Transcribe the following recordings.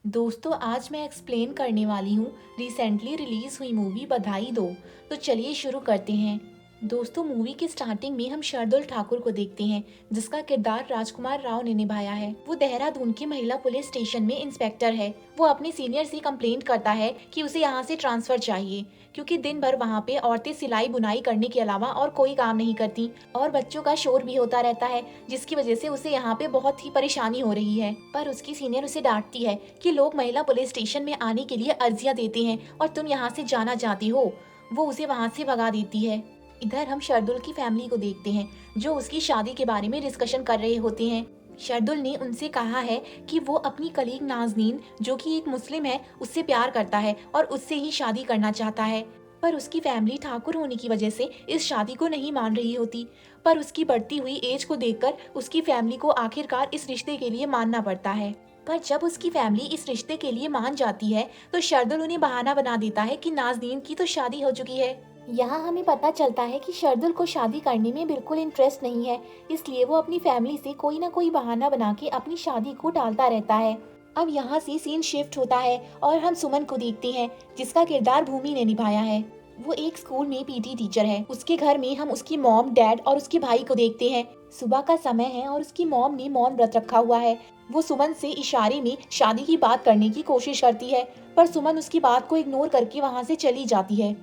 दोस्तों आज मैं एक्सप्लेन करने वाली हूँ रिसेंटली रिलीज हुई मूवी बधाई दो। तो चलिए शुरू करते हैं। दोस्तों मूवी की स्टार्टिंग में हम शार्दुल ठाकुर को देखते हैं जिसका किरदार राजकुमार राव ने निभाया है। वो देहरादून के महिला पुलिस स्टेशन में इंस्पेक्टर है। वो अपने सीनियर से कंप्लेंट करता है कि उसे यहाँ से ट्रांसफर चाहिए क्योंकि दिन भर वहाँ पे औरतें सिलाई बुनाई करने के अलावा और कोई काम नहीं करती और बच्चों का शोर भी होता रहता है जिसकी वजह से उसे यहाँ पे बहुत ही परेशानी हो रही है। पर उसकी सीनियर उसे डांटती है कि लोग महिला पुलिस स्टेशन में आने के लिए अर्जियां देते हैं और तुम यहाँ से जाना चाहती हो। वो उसे वहाँ से भगा देती है। इधर हम शार्दुल की फैमिली को देखते हैं जो उसकी शादी के बारे में डिस्कशन कर रहे होते हैं। शार्दुल ने उनसे कहा है कि वो अपनी कलीग नाजनीन जो कि एक मुस्लिम है उससे प्यार करता है और उससे ही शादी करना चाहता है। पर उसकी फैमिली ठाकुर होने की वजह से इस शादी को नहीं मान रही होती। पर उसकी बढ़ती हुई एज को देखकर उसकी फैमिली को आखिरकार इस रिश्ते के लिए मानना पड़ता है। पर जब उसकी फैमिली इस रिश्ते के लिए मान जाती है तो शार्दुल उन्हें बहाना बना देता है कि नाजनीन की तो शादी हो चुकी है। यहाँ हमें पता चलता है कि शार्दुल को शादी करने में बिल्कुल इंटरेस्ट नहीं है, इसलिए वो अपनी फैमिली से कोई ना कोई बहाना बना के अपनी शादी को टालता रहता है। अब यहाँ से सीन शिफ्ट होता है और हम सुमन को देखते हैं जिसका किरदार भूमि ने निभाया है। वो एक स्कूल में पीटी टीचर है। उसके घर में हम उसकी मॉम, डैड और उसके भाई को देखते हैं। सुबह का समय है और उसकी मॉम ने मौन व्रत रखा हुआ है। वो सुमन से इशारे में शादी की बात करने की कोशिश करती है पर सुमन उसकी बात को इग्नोर करके वहाँ से चली जाती है।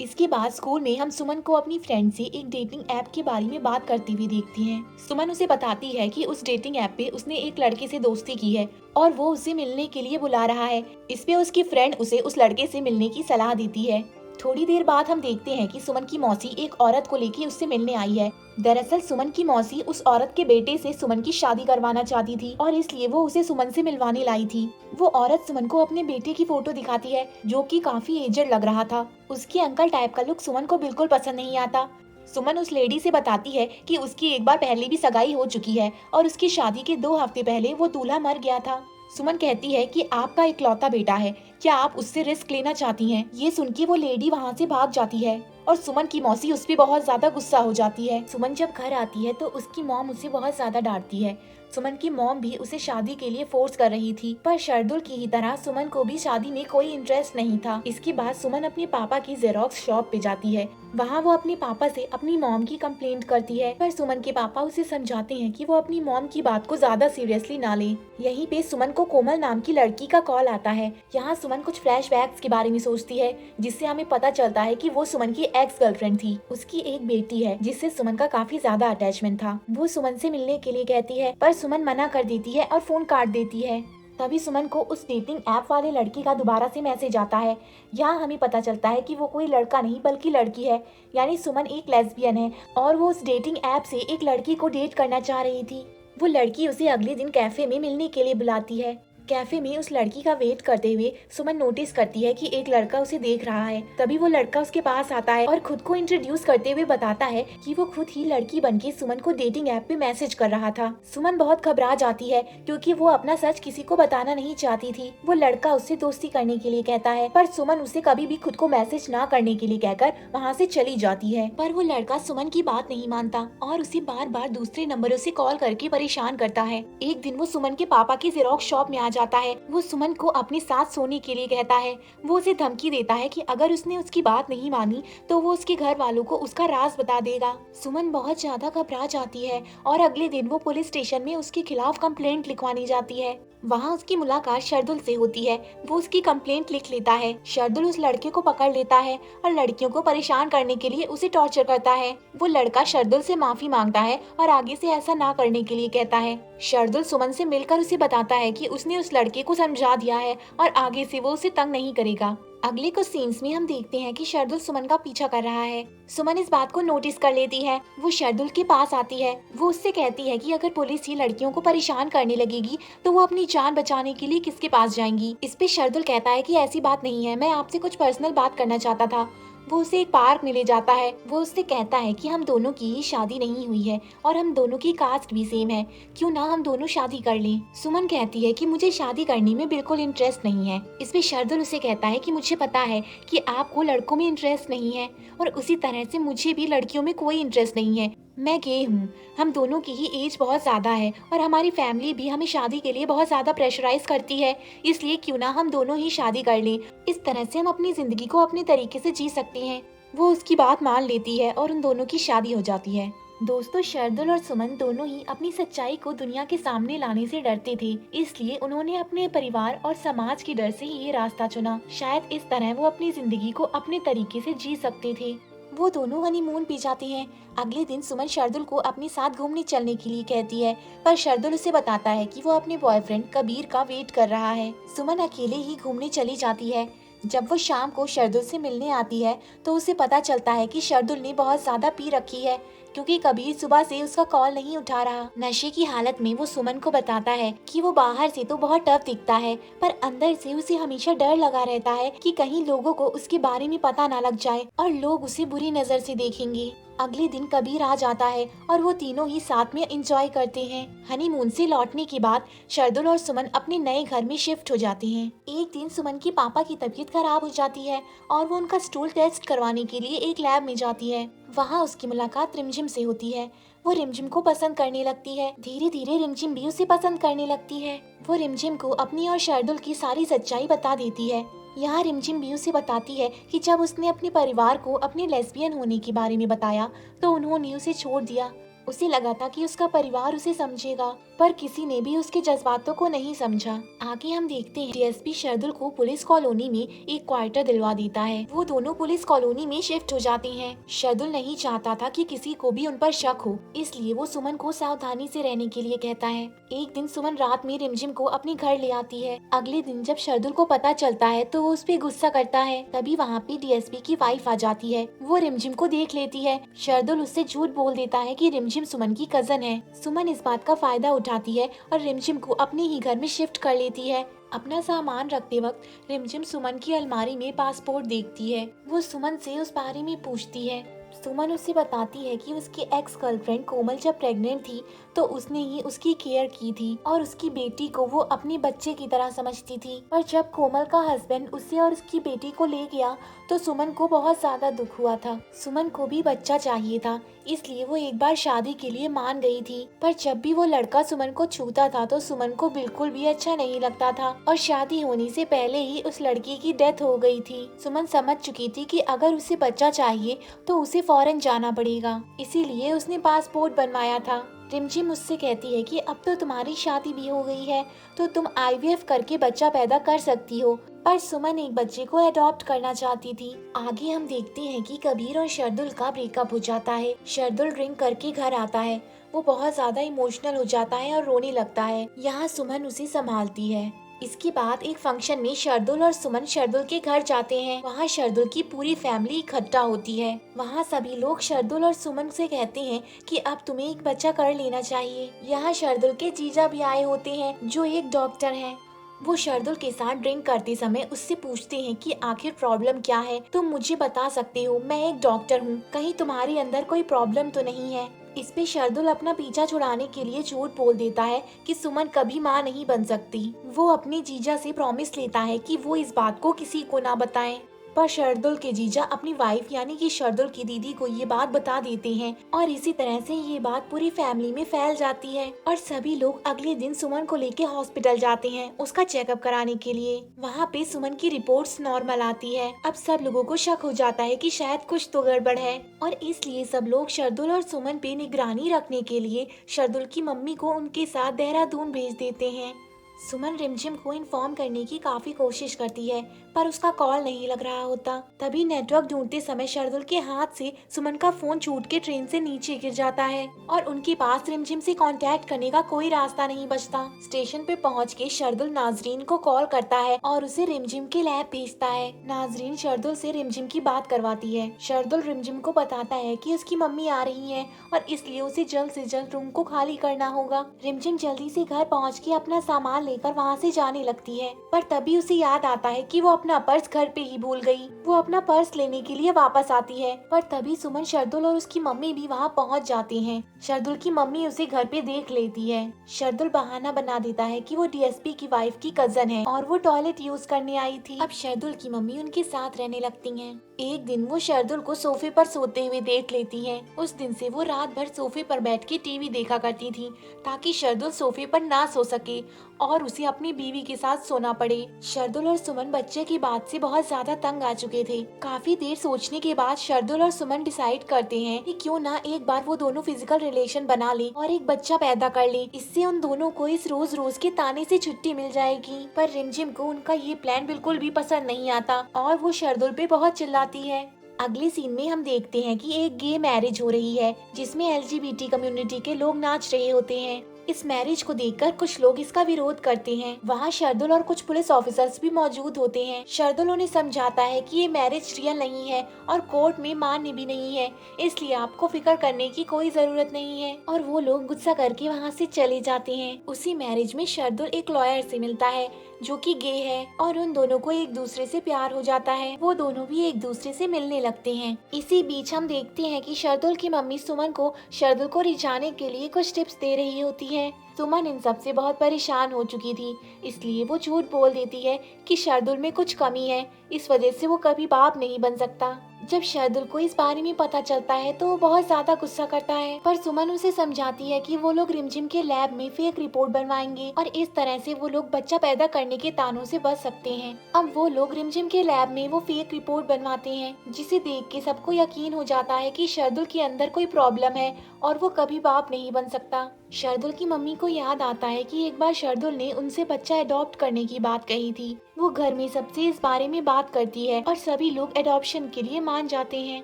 इसके बाद स्कूल में हम सुमन को अपनी फ्रेंड से एक डेटिंग ऐप के बारे में बात करती हुई देखती हैं। सुमन उसे बताती है कि उस डेटिंग ऐप पे उसने एक लड़के से दोस्ती की है और वो उसे मिलने के लिए बुला रहा है। इस पे उसकी फ्रेंड उसे उस लड़के से मिलने की सलाह देती है। थोड़ी देर बाद हम देखते हैं कि सुमन की मौसी एक औरत को लेकर उससे मिलने आई है। दरअसल सुमन की मौसी उस औरत के बेटे से सुमन की शादी करवाना चाहती थी और इसलिए वो उसे सुमन से मिलवाने लाई थी। वो औरत सुमन को अपने बेटे की फोटो दिखाती है जो कि काफी एजड लग रहा था। उसके अंकल टाइप का लुक सुमन को बिल्कुल पसंद नहीं आता। सुमन उस लेडी से बताती है कि उसकी एक बार पहले भी सगाई हो चुकी है और उसकी शादी के 2 हफ्ते पहले वो दूल्हा मर गया था। सुमन कहती है कि आपका इकलौता बेटा है, क्या आप उससे रिस्क लेना चाहती हैं? ये सुन के वो लेडी वहाँ से भाग जाती है और सुमन की मौसी उस पे बहुत ज्यादा गुस्सा हो जाती है। सुमन जब घर आती है तो उसकी मॉम उसे बहुत ज्यादा डांटती है। सुमन की मॉम भी उसे शादी के लिए फोर्स कर रही थी पर शार्दुल की ही तरह सुमन को भी शादी में कोई इंटरेस्ट नहीं था। इसके बाद सुमन अपने पापा की जेरोक्स शॉप पे जाती है। वहाँ वो अपने पापा से अपनी मॉम की कंप्लेंट करती है पर सुमन के पापा उसे समझाते हैं कि वो अपनी मॉम की बात को ज्यादा सीरियसली ना ले। यहीं पे सुमन को कोमल नाम की लड़की का कॉल आता है। यहाँ सुमन कुछ फ्लैशबैक्स के बारे में सोचती है जिससे हमें पता चलता है कि वो सुमन की एक्स गर्लफ्रेंड थी। उसकी एक बेटी है जिससे सुमन का काफी ज्यादा अटैचमेंट था। वो सुमन से मिलने के लिए कहती है पर सुमन मना कर देती है और फोन काट देती है। तभी सुमन को उस डेटिंग ऐप वाले लड़के का दोबारा से मैसेज आता है। यहाँ हमें पता चलता है कि वो कोई लड़का नहीं बल्कि लड़की है, यानी सुमन एक लेस्बियन है और वो उस डेटिंग ऐप से एक लड़की को डेट करना चाह रही थी। वो लड़की उसे अगले दिन कैफे में मिलने के लिए बुलाती है। कैफे में उस लड़की का वेट करते हुए सुमन नोटिस करती है कि एक लड़का उसे देख रहा है। तभी वो लड़का उसके पास आता है और खुद को इंट्रोड्यूस करते हुए बताता है कि वो खुद ही लड़की बनके सुमन को डेटिंग ऐप पे मैसेज कर रहा था। सुमन बहुत घबरा जाती है क्योंकि वो अपना सच किसी को बताना नहीं चाहती थी। वो लड़का उससे दोस्ती करने के लिए कहता है पर सुमन उसे कभी भी खुद को मैसेज ना करने के लिए कहकर वहाँ से चली जाती है। पर वो लड़का सुमन की बात नहीं मानता और उसे बार बार दूसरे नंबरों से कॉल करके परेशान करता है। एक दिन वो सुमन के पापा की जेरोक्स शॉप में जाता है। वो सुमन को अपने साथ सोने के लिए कहता है। वो उसे धमकी देता है कि अगर उसने उसकी बात नहीं मानी तो वो उसके घर वालों को उसका राज बता देगा। सुमन बहुत ज्यादा घबरा जाती है और अगले दिन वो पुलिस स्टेशन में उसके खिलाफ कंप्लेंट लिखवानी जाती है। वहाँ उसकी मुलाकात शार्दुल से होती है। वो उसकी कंप्लेंट लिख लेता है। शार्दुल उस लड़के को पकड़ लेता है और लड़कियों को परेशान करने के लिए उसे टॉर्चर करता है। वो लड़का शार्दुल से माफी मांगता है और आगे से ऐसा ना करने के लिए कहता है। शार्दुल सुमन से मिलकर उसे बताता है कि उसने उस लड़के को समझा दिया है और आगे से वो उसे तंग नहीं करेगा। अगले कुछ सीन्स में हम देखते हैं कि शार्दुल सुमन का पीछा कर रहा है। सुमन इस बात को नोटिस कर लेती है। वो शार्दुल के पास आती है। वो उससे कहती है कि अगर पुलिस ही लड़कियों को परेशान करने लगेगी तो वो अपनी जान बचाने के लिए किसके पास जाएंगी। इस पे शार्दुल कहता है कि ऐसी बात नहीं है, मैं आपसे कुछ पर्सनल बात करना चाहता था। वो उसे एक पार्क में ले जाता है। वो उससे कहता है कि हम दोनों की ही शादी नहीं हुई है और हम दोनों की कास्ट भी सेम है, क्यों ना हम दोनों शादी कर लें। सुमन कहती है कि मुझे शादी करने में बिल्कुल इंटरेस्ट नहीं है। इसमें शार्दुल उसे कहता है कि मुझे पता है कि आपको लड़कों में इंटरेस्ट नहीं है और उसी तरह से मुझे भी लड़कियों में कोई इंटरेस्ट नहीं है, मैं गे हूँ। हम दोनों की ही एज बहुत ज़्यादा है और हमारी फैमिली भी हमें शादी के लिए बहुत ज़्यादा प्रेशराइज करती है। इसलिए क्यों ना हम दोनों ही शादी कर लें। इस तरह से हम अपनी ज़िंदगी को अपने तरीके से जी सकते हैं। वो उसकी बात मान लेती है और उन दोनों की शादी हो जाती है। दोस्तों, शार्दुल और सुमन दोनों ही अपनी सच्चाई को दुनिया के सामने लाने से डरते थे। इसलिए उन्होंने अपने परिवार और समाज के डर से ये रास्ता चुना। शायद इस तरह वो अपनी जिंदगी को अपने तरीके से जी सकते थे। वो दोनों हनीमून पे जाते हैं। अगले दिन सुमन शार्दुल को अपने साथ घूमने चलने के लिए कहती है, पर शार्दुल उसे बताता है कि वो अपने बॉयफ्रेंड कबीर का वेट कर रहा है। सुमन अकेले ही घूमने चली जाती है। जब वो शाम को शार्दुल से मिलने आती है तो उसे पता चलता है कि शार्दुल ने बहुत ज्यादा पी रखी है, क्योंकि कबीर सुबह से उसका कॉल नहीं उठा रहा। नशे की हालत में वो सुमन को बताता है कि वो बाहर से तो बहुत टफ दिखता है, पर अंदर से उसे हमेशा डर लगा रहता है कि कहीं लोगों को उसके बारे में पता ना लग जाए और लोग उसे बुरी नजर से देखेंगे। अगले दिन कबीर आ जाता है और वो तीनों ही साथ में एंजॉय करते हैं। हनीमून से लौटने के बाद शार्दुल और सुमन अपने नए घर में शिफ्ट हो जाते हैं। एक दिन सुमन की पापा की तबीयत खराब हो जाती है और वो उनका स्टूल टेस्ट करवाने के लिए एक लैब में जाती है। वहाँ उसकी मुलाकात रिमझिम से होती है। वो रिमझिम को पसंद करने लगती है। धीरे धीरे रिमझिम भी उसे पसंद करने लगती है। वो रिमझिम को अपनी और शार्दुल की सारी सच्चाई बता देती है। यहाँ रिमझिम भी उसे बताती है कि जब उसने अपने परिवार को अपने लेस्बियन होने के बारे में बताया तो उन्होंने उसे छोड़ दिया। उसे लगा था कि उसका परिवार उसे समझेगा, पर किसी ने भी उसके जज्बातों को नहीं समझा। आगे हम देखते हैं डीएसपी शार्दुल को पुलिस कॉलोनी में एक क्वार्टर दिलवा देता है। वो दोनों पुलिस कॉलोनी में शिफ्ट हो जाते हैं। शार्दुल नहीं चाहता था कि किसी को भी उन पर शक हो, इसलिए वो सुमन को सावधानी से रहने के लिए कहता है। एक दिन सुमन रात में रिमझिम को अपने घर ले आती है। अगले दिन जब शार्दुल को पता चलता है तो वो उस पे गुस्सा करता है। तभी वहाँ पे डीएसपी की वाइफ आ जाती है। वो रिमझिम को देख लेती है। शार्दुल उससे झूठ बोल देता है कि रिमझिम सुमन की कजन है। सुमन इस बात का फायदा उठाती है और रिमझिम को अपने ही घर में शिफ्ट कर लेती है। अपना सामान रखते वक्त रिमझिम सुमन की अलमारी में पासपोर्ट देखती है। वो सुमन से उस बारे में पूछती है। सुमन उससे बताती है कि उसकी एक्स गर्लफ्रेंड कोमल जब प्रेग्नेंट थी तो उसने ही उसकी केयर की थी और उसकी बेटी को वो अपने बच्चे की तरह समझती थी। पर जब कोमल का हस्बैंड उसे और उसकी बेटी को ले गया तो सुमन को बहुत ज्यादा दुख हुआ था। सुमन को भी बच्चा चाहिए था, इसलिए वो एक बार शादी के लिए मान गई थी। पर जब भी वो लड़का सुमन को छूता था तो सुमन को बिल्कुल भी अच्छा नहीं लगता था और शादी होने से पहले ही उस लड़की की डेथ हो गई थी। सुमन समझ चुकी थी कि अगर उसे बच्चा चाहिए तो उसे फौरन जाना पड़ेगा, इसीलिए उसने पासपोर्ट बनवाया था। रिमझिम मुझसे कहती है कि अब तो तुम्हारी शादी भी हो गई है तो तुम आईवीएफ करके बच्चा पैदा कर सकती हो, पर सुमन एक बच्चे को अडॉप्ट करना चाहती थी। आगे हम देखते हैं कि कबीर और शार्दुल का ब्रेकअप हो जाता है। शार्दुल ड्रिंक करके घर आता है। वो बहुत ज्यादा इमोशनल हो जाता है और रोने लगता है। यहाँ सुमन उसे संभालती है। इसके बाद एक फंक्शन में शार्दुल और सुमन शार्दुल के घर जाते हैं। वहाँ शार्दुल की पूरी फैमिली इकट्ठा होती है। वहाँ सभी लोग शार्दुल और सुमन से कहते हैं कि अब तुम्हें एक बच्चा कर लेना चाहिए। यहाँ शार्दुल के जीजा भी आए होते हैं जो एक डॉक्टर हैं। वो शार्दुल के साथ ड्रिंक करते समय उससे पूछते हैं कि आखिर प्रॉब्लम क्या है, तुम मुझे बता सकते हो, मैं एक डॉक्टर हूँ, कहीं तुम्हारे अंदर कोई प्रॉब्लम तो नहीं है। इस पे शार्दुल अपना पीछा छुड़ाने के लिए झूठ बोल देता है कि सुमन कभी माँ नहीं बन सकती। वो अपने जीजा से प्रॉमिस लेता है कि वो इस बात को किसी को ना बताएं। पर शार्दुल के जीजा अपनी वाइफ यानी कि शार्दुल की दीदी को ये बात बता देते हैं और इसी तरह से ये बात पूरी फैमिली में फैल जाती है और सभी लोग अगले दिन सुमन को लेके हॉस्पिटल जाते हैं उसका चेकअप कराने के लिए। वहाँ पे सुमन की रिपोर्ट्स नॉर्मल आती है। अब सब लोगों को शक हो जाता है कि शायद कुछ तो गड़बड़ है और इसलिए सब लोग शार्दुल और सुमन पे निगरानी रखने के लिए शार्दुल की मम्मी को उनके साथ देहरादून भेज देते हैं। सुमन रिमझिम को इन्फॉर्म करने की काफी कोशिश करती है पर उसका कॉल नहीं लग रहा होता। तभी नेटवर्क ढूंढते समय शार्दुल के हाथ से सुमन का फोन छूट के ट्रेन से नीचे गिर जाता है और उनके पास रिमझिम से कांटेक्ट करने का कोई रास्ता नहीं बचता। स्टेशन पे पहुंच के शार्दुल नाजरीन को कॉल करता है और उसे रिमझिम के लैब भेजता है। नाजरीन शार्दुल से रिमझिम की बात करवाती है। शार्दुल रिमझिम को बताता है कि उसकी मम्मी आ रही है और इसलिए उसे जल्द से जल्द रूम को खाली करना होगा। रिमझिम जल्दी से घर पहुँच के अपना सामान लेकर वहाँ से जाने लगती है, पर तभी उसे याद आता है कि वो अपना पर्स घर पे ही भूल गई। वो अपना पर्स लेने के लिए वापस आती है, पर तभी सुमन, शार्दुल और उसकी मम्मी भी वहाँ पहुँच जाते हैं। शार्दुल की मम्मी उसे घर पे देख लेती है। शार्दुल बहाना बना देता है कि वो डीएसपी की वाइफ की कजन है और वो टॉयलेट यूज करने आई थी। अब शार्दुल की मम्मी उनके साथ रहने लगती हैं। एक दिन वो शार्दुल को सोफे पर सोते हुए देख लेती हैं। उस दिन से वो रात भर सोफे पर बैठ के टीवी देखा करती थी, ताकि शार्दुल सोफे पर ना सो सके और उसे अपनी बीवी के साथ सोना पड़े। शार्दुल और सुमन बच्चे की बात से बहुत ज्यादा तंग आ चुके थे। काफी देर सोचने के बाद शार्दुल और सुमन डिसाइड करते हैं कि क्यों ना एक बार वो दोनों फिजिकल रिलेशन बना ले और एक बच्चा पैदा कर ले। इससे उन दोनों को इस रोज रोज के ताने से छुट्टी मिल जाएगी। पर रिमझिम को उनका ये प्लान बिल्कुल भी पसंद नहीं आता और वो शार्दुल पे बहुत चिल्लाती है। अगले सीन में हम देखते हैं कि एक गे मैरिज हो रही है, जिसमें एलजीबीटी कम्युनिटी के लोग नाच रहे होते हैं। इस मैरिज को देखकर कुछ लोग इसका विरोध करते हैं। वहाँ शार्दुल और कुछ पुलिस ऑफिसर्स भी मौजूद होते हैं। शार्दुल उन्हें समझाता है कि ये मैरिज रियल नहीं है और कोर्ट में मान्य भी नहीं है, इसलिए आपको फिक्र करने की कोई जरूरत नहीं है। और वो लोग गुस्सा करके वहाँ से चले जाते हैं। उसी मैरिज में शार्दुल एक लॉयर से मिलता है जो कि गे है और उन दोनों को एक दूसरे से प्यार हो जाता है। वो दोनों भी एक दूसरे से मिलने लगते हैं। इसी बीच हम देखते हैं कि शार्दुल की मम्मी सुमन को शार्दुल को रिझाने के लिए कुछ टिप्स दे रही होती है। सुमन इन सब से बहुत परेशान हो चुकी थी, इसलिए वो झूठ बोल देती है कि शार्दुल में कुछ कमी है, इस वजह से वो कभी बाप नहीं बन सकता। जब शार्दुल को इस बारे में पता चलता है तो वो बहुत ज्यादा गुस्सा करता है, पर सुमन उसे समझाती है कि वो लोग रिमझिम के लैब में फेक रिपोर्ट बनवाएंगे और इस तरह से वो लोग बच्चा पैदा करने के तानों से बच सकते हैं। अब वो लोग रिमझिम के लैब में वो फेक रिपोर्ट बनवाते हैं, जिसे देख के सबको यकीन हो जाता है कि शार्दुल के अंदर कोई प्रॉब्लम है और वो कभी बाप नहीं बन सकता। शार्दुल की मम्मी को याद आता है कि एक बार शार्दुल ने उनसे बच्चा अडॉप्ट करने की बात कही थी। वो घर में सबसे इस बारे में बात करती है और सभी लोग अडॉप्शन के लिए मान जाते हैं।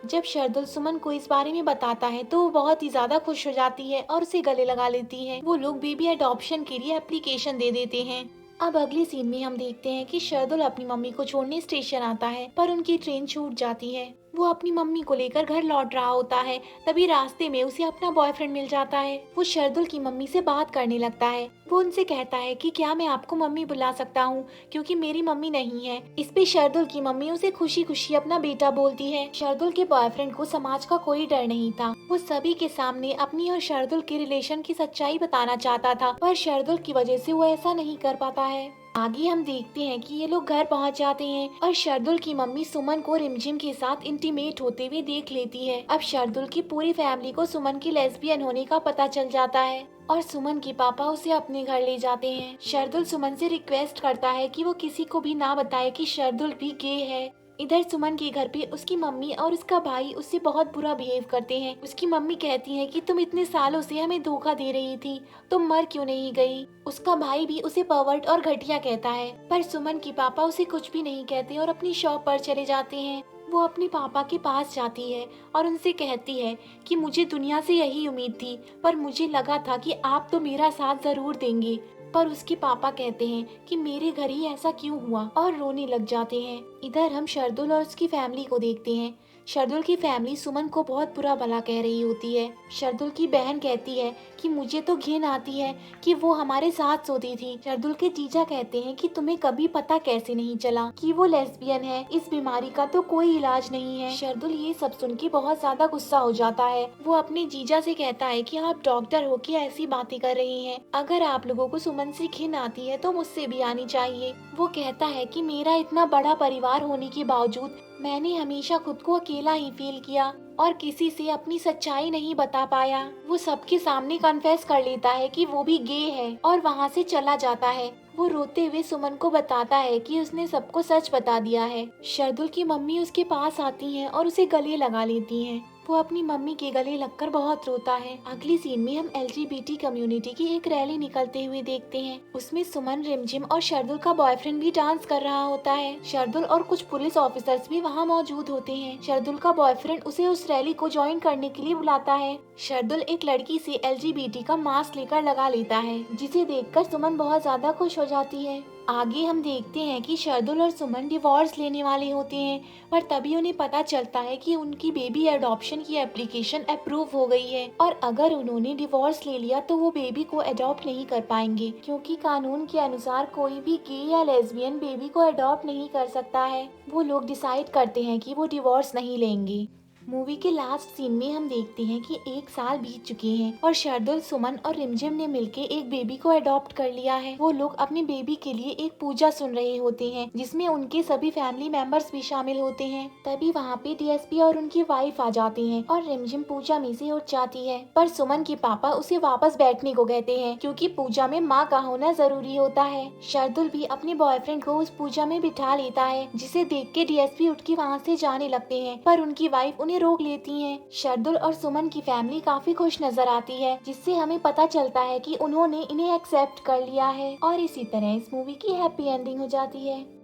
जब शार्दुल सुमन को इस बारे में बताता है तो वो बहुत ही ज्यादा खुश हो जाती है और उसे गले लगा लेती है। वो लोग बेबी अडॉप्शन के लिए एप्लीकेशन दे देते हैं। अब अगले सीन में हम देखते हैं कि शार्दुल अपनी मम्मी को छोड़ने स्टेशन आता है, पर उनकी ट्रेन छूट जाती है। वो अपनी मम्मी को लेकर घर लौट रहा होता है, तभी रास्ते में उसे अपना बॉयफ्रेंड मिल जाता है। वो शार्दुल की मम्मी से बात करने लगता है। वो उनसे कहता है कि क्या मैं आपको मम्मी बुला सकता हूँ, क्योंकि मेरी मम्मी नहीं है। इस पे शार्दुल की मम्मी उसे खुशी खुशी अपना बेटा बोलती है। शार्दुल के बॉयफ्रेंड को समाज का कोई डर नहीं था। वो सभी के सामने अपनी और शार्दुल के रिलेशन की सच्चाई बताना चाहता था, पर शार्दुल की वजह से वो ऐसा नहीं कर पाता है। आगे हम देखते हैं कि ये लोग घर पहुंच जाते हैं और शार्दुल की मम्मी सुमन को रिमझिम के साथ इंटीमेट होते हुए देख लेती है। अब शार्दुल की पूरी फैमिली को सुमन की लेस्बियन होने का पता चल जाता है और सुमन के पापा उसे अपने घर ले जाते हैं। शार्दुल सुमन से रिक्वेस्ट करता है कि वो किसी को भी ना बताए कि शार्दुल भी गे है। इधर सुमन के घर पे उसकी मम्मी और उसका भाई उससे बहुत बुरा बिहेव करते हैं। उसकी मम्मी कहती है कि तुम इतने सालों से हमें धोखा दे रही थी, तुम मर क्यों नहीं गई। उसका भाई भी उसे परवर्ट और घटिया कहता है, पर सुमन के पापा उसे कुछ भी नहीं कहते और अपनी शॉप पर चले जाते हैं। वो अपने पापा के पास जाती है और उनसे कहती है कि मुझे दुनिया से यही उम्मीद थी, पर मुझे लगा था कि आप तो मेरा साथ जरूर देंगे। पर उसके पापा कहते हैं कि मेरे घर ही ऐसा क्यों हुआ और रोने लग जाते हैं। इधर हम शार्दुल और उसकी फैमिली को देखते हैं। शार्दुल की फैमिली सुमन को बहुत बुरा भला कह रही होती है। शार्दुल की बहन कहती है कि मुझे तो घिन आती है कि वो हमारे साथ सोती थी। शार्दुल के जीजा कहते हैं कि तुम्हें कभी पता कैसे नहीं चला कि वो लेस्बियन है, इस बीमारी का तो कोई इलाज नहीं है। शार्दुल ये सब सुन के बहुत ज्यादा गुस्सा हो जाता है। वो अपने जीजा से कहता है कि आप डॉक्टर हो के ऐसी बातें कर रही हैं, अगर आप लोगों को सुमन से घिन आती है तो मुझसे भी आनी चाहिए। वो कहता है कि मेरा इतना बड़ा परिवार होने के बावजूद मैंने हमेशा खुद को अकेला ही फील किया और किसी से अपनी सच्चाई नहीं बता पाया। वो सबके सामने कन्फेस कर लेता है कि वो भी गे है और वहाँ से चला जाता है। वो रोते हुए सुमन को बताता है कि उसने सबको सच बता दिया है। शार्दुल की मम्मी उसके पास आती हैं और उसे गले लगा लेती हैं। वो अपनी मम्मी के गले लगकर बहुत रोता है। अगली सीन में हम एलजीबीटी कम्युनिटी की एक रैली निकलते हुए देखते हैं। उसमें सुमन, रिमझिम और शार्दुल का बॉयफ्रेंड भी डांस कर रहा होता है। शार्दुल और कुछ पुलिस ऑफिसर्स भी वहाँ मौजूद होते हैं। शार्दुल का बॉयफ्रेंड उसे उस रैली को ज्वाइन करने के लिए बुलाता है। शार्दुल एक लड़की से एलजीबीटी का मास्क लेकर लगा लेता है, जिसे देखकर सुमन बहुत ज्यादा खुश हो जाती है। आगे हम देखते हैं कि शार्दुल और सुमन डिवोर्स लेने वाले होते हैं, पर तभी उन्हें पता चलता है कि उनकी बेबी अडॉप्शन की एप्लीकेशन अप्रूव हो गई है और अगर उन्होंने डिवोर्स ले लिया तो वो बेबी को अडॉप्ट नहीं कर पाएंगे, क्योंकि कानून के अनुसार कोई भी गे या लेस्बियन बेबी को अडॉप्ट नहीं कर सकता है। वो लोग डिसाइड करते हैं कि वो डिवोर्स नहीं लेंगे। मूवी के लास्ट सीन में हम देखते हैं कि 1 साल बीत चुके हैं और शार्दुल, सुमन और रिमझिम ने मिलकर एक बेबी को अडॉप्ट कर लिया है। वो लोग अपने बेबी के लिए एक पूजा सुन रहे होते हैं जिसमें उनके सभी फैमिली मेंबर्स भी शामिल होते हैं। तभी वहाँ पे डीएसपी और उनकी वाइफ आ जाते हैं और रिमझिम पूजा में से उठ जाती है, पर सुमन के पापा उसे वापस बैठने को कहते हैं क्योंकि पूजा में माँ का होना जरूरी होता है। शार्दुल भी अपने बॉयफ्रेंड को उस पूजा में बिठा लेता है, जिसे देख के डीएसपी उठ के वहाँ से जाने लगते हैं, पर उनकी वाइफ उन्हें रोक लेती हैं। शार्दुल और सुमन की फैमिली काफी खुश नजर आती है, जिससे हमें पता चलता है कि उन्होंने इन्हें एक्सेप्ट कर लिया है और इसी तरह इस मूवी की हैप्पी एंडिंग हो जाती है।